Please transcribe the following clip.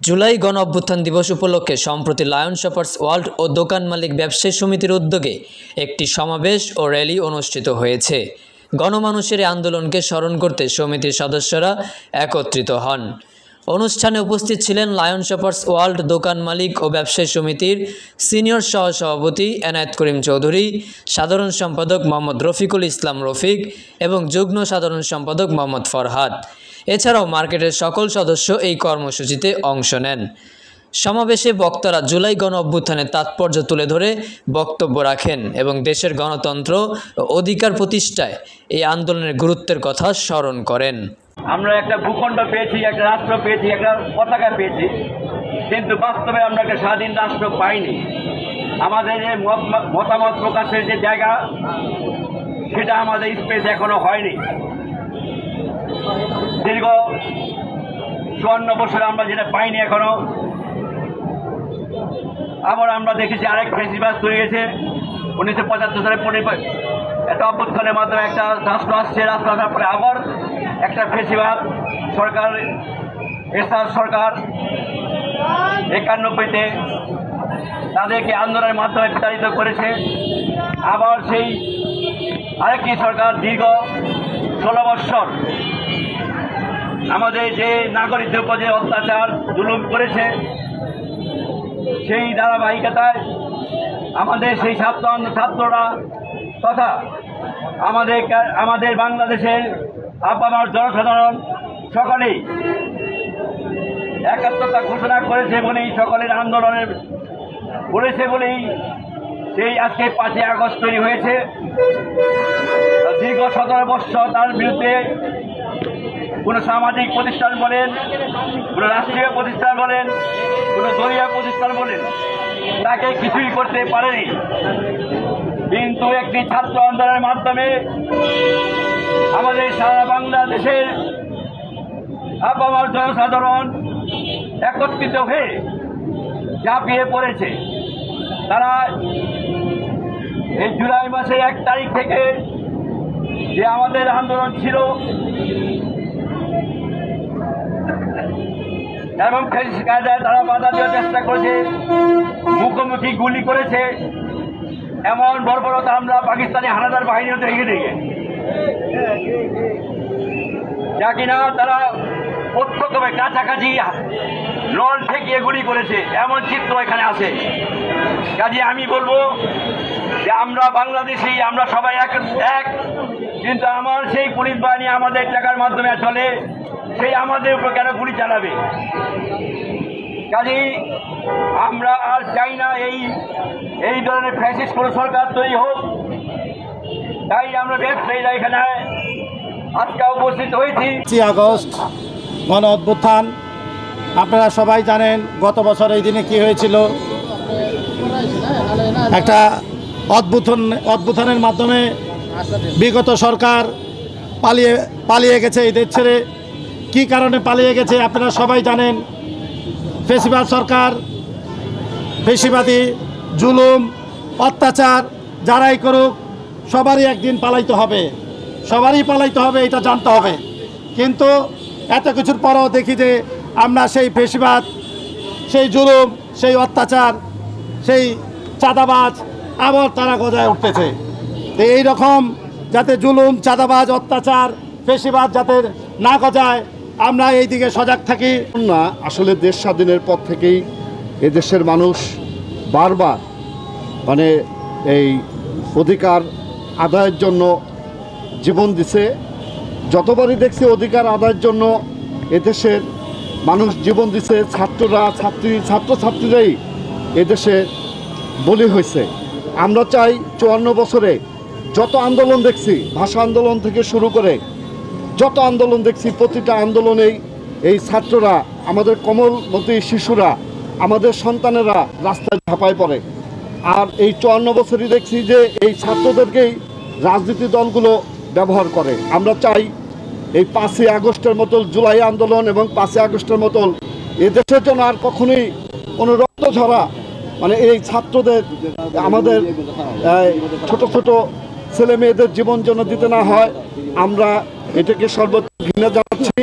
জুলাই গণ অভ্যুত্থান দিবস উপলক্ষে সম্প্রতি লায়ন শপার্স ওয়ার্ল্ড ও দোকান মালিক ব্যবসায়ী সমিতির উদ্যোগে একটি সমাবেশ ও র্যালি অনুষ্ঠিত হয়েছে। গণমানুষের আন্দোলনকে স্মরণ করতে সমিতির সদস্যরা একত্রিত হন। অনুষ্ঠানে উপস্থিত ছিলেন লায়ন শপার্স ওয়ার্ল্ড দোকান মালিক ও ব্যবসায়ী সমিতির সিনিয়র সহসভাপতি এনায়েত করিম চৌধুরী, সাধারণ সম্পাদক মোহাম্মদ রফিকুল ইসলাম রফিক এবং যুগ্ম সাধারণ সম্পাদক মোহাম্মদ ফরহাদ। এছাড়াও মার্কেটের সকল সদস্য এই কর্মসূচিতে অংশ নেন। সমাবেশে বক্তারা জুলাই গণ অভ্যুত্থানের তাৎপর্য তুলে ধরে বক্তব্য রাখেন এবং দেশের গণতন্ত্র ও অধিকার প্রতিষ্ঠায় এই আন্দোলনের গুরুত্বের কথা স্মরণ করেন। আমরা একটা ভূখণ্ড পেয়েছি, একটা রাষ্ট্র পেয়েছি, একটা পতাকা পেয়েছি, কিন্তু বাস্তবে আমরা একটা স্বাধীন রাষ্ট্র পাইনি। আমাদের যে মতামত প্রকাশের যে জায়গা, সেটা আমাদের স্পেস এখনো হয়নি। দীর্ঘ 54 বছরে আমরা যেটা পাইনি এখনো। আবার আমরা দেখেছি আরেক ফেসিবাস তৈরি হয়েছে 1975 সালে একটা অভ্যুত্থানের মাধ্যমে একটা রাষ্ট্র আসছে, রাষ্ট্র আসার পরে আবার একটা ফেসিবাদ সরকার, এরশাদ সরকার 91-তে তাদেরকে আন্দোলনের মাধ্যমে বিতাড়িত করেছে। আবার সেই আরেকটি সরকার দীর্ঘ 16 বৎসর আমাদের যে নাগরিকদের উপর যে অত্যাচার জুলুম করেছে, সেই ধারাবাহিকতায় আমাদের সেই ছাত্ররা তথা আমাদের বাংলাদেশের আপামর জনসাধারণ সকলেই একাত্মতা ঘোষণা করেছে বলেই, সকলের আন্দোলনের করেছে বলেই সেই আজকে 5ই আগস্ট তৈরি হয়েছে। দীর্ঘ 17 বৎসর তার বিরুদ্ধে কোনো সামাজিক প্রতিষ্ঠান বলেন, কোনো রাষ্ট্রীয় প্রতিষ্ঠান বলেন, কোনো দলীয় প্রতিষ্ঠান বলেন, তাকে কিছুই করতে পারেনি। কিন্তু একটি ছাত্র আন্দোলনের মাধ্যমে আমাদের সারা বাংলাদেশের আপামর জনসাধারণ একত্রিত হয়ে ঝাঁপিয়ে পড়েছে। তারা এই জুলাই মাসের 1 তারিখ থেকে যে আমাদের আন্দোলন ছিল এবং কায়দায় তারা বাধা দেওয়ার চেষ্টা করেছে, মুখোমুখি গুলি করেছে। এমন বর্বরতা আমরা পাকিস্তানি হানাদার বাহিনীও দেখে দেখে যা কিনা তারা প্রত্যক্ষভাবে কাছাকাছি নল ঠেকিয়ে গুলি করেছে, এমন চিত্র এখানে আছে। কাজে আমি বলবো যে আমরা বাংলাদেশি, আমরা সবাই এক, কিন্তু আমার সেই পুলিশ বাহিনী আমাদের টাকার মাধ্যমে চলে, সেই আমাদের উপর কেন গুলি চালাবে? কাজেই আমরা আর চাই না এই ধরনের ফ্যাসিস্ট কোনো সরকার তৈরি হোক। তাই আমরা ব্যবসায়ীরা এখানে আজকে উপস্থিত হয়েছি। 5ই আগস্ট গণ অভ্যুত্থান, আপনারা সবাই জানেন গত বছর এই দিনে কি হয়েছিল। একটা অভ্যুত্থানের মাধ্যমে বিগত সরকার পালিয়ে গেছে এই দেশ ছেড়ে। কী কারণে পালিয়ে গেছে আপনারা সবাই জানেন। ফেসিবাদ সরকার, ফেসিবাদী জুলুম, অত্যাচার যারাই করুক সবারই একদিন পালাইতে হবে, এটা জানতে হবে। কিন্তু এত কিছুর পরও দেখি যে আমরা সেই ফেসিবাদ, সেই জুলুম, সেই অত্যাচার, সেই চাঁদাবাজ আবার তারা গজায় উঠতেছে। তো এইরকম যাতে জুলুম, চাঁদাবাজ, অত্যাচার, ফেসিবাদ যাতে না গজায় আমরা এই দিকে সজাগ থাকি। না, আসলে দেশ স্বাধীনের পর থেকেই এদেশের মানুষ বারবার এই অধিকার আদায়ের জন্য জীবন দিছে। যতবারই দেখছি অধিকার আদায়ের জন্য এদেশের মানুষ জীবন দিছে, ছাত্রছাত্রীরাই এদেশে বলি হয়েছে। আমরা চাই 54 বছরে যত আন্দোলন দেখছি, ভাষা আন্দোলন থেকে শুরু করে যত আন্দোলন দেখছি, প্রতিটা আন্দোলনেই এই ছাত্ররা, আমাদের কোমলমতি শিশুরা, আমাদের সন্তানেরা রাস্তায় ঝাঁপায় পড়ে। আর এই 54 বছরই দেখছি যে এই ছাত্রদেরকেই রাজনীতি দলগুলো ব্যবহার করে। আমরা চাই এই 5ই আগস্টের মতো জুলাই আন্দোলন এবং 5ই আগস্টের মতো এদেশের জন্য আর কখনোই কোনো রক্ত ঝরা এই ছাত্রদের, আমাদের ছোট ছোট ছেলে মেয়েদের জীবন যেন দিতে না হয়। আমরা এটাকে সর্বোচ্চ ঘৃণা জানাচ্ছি।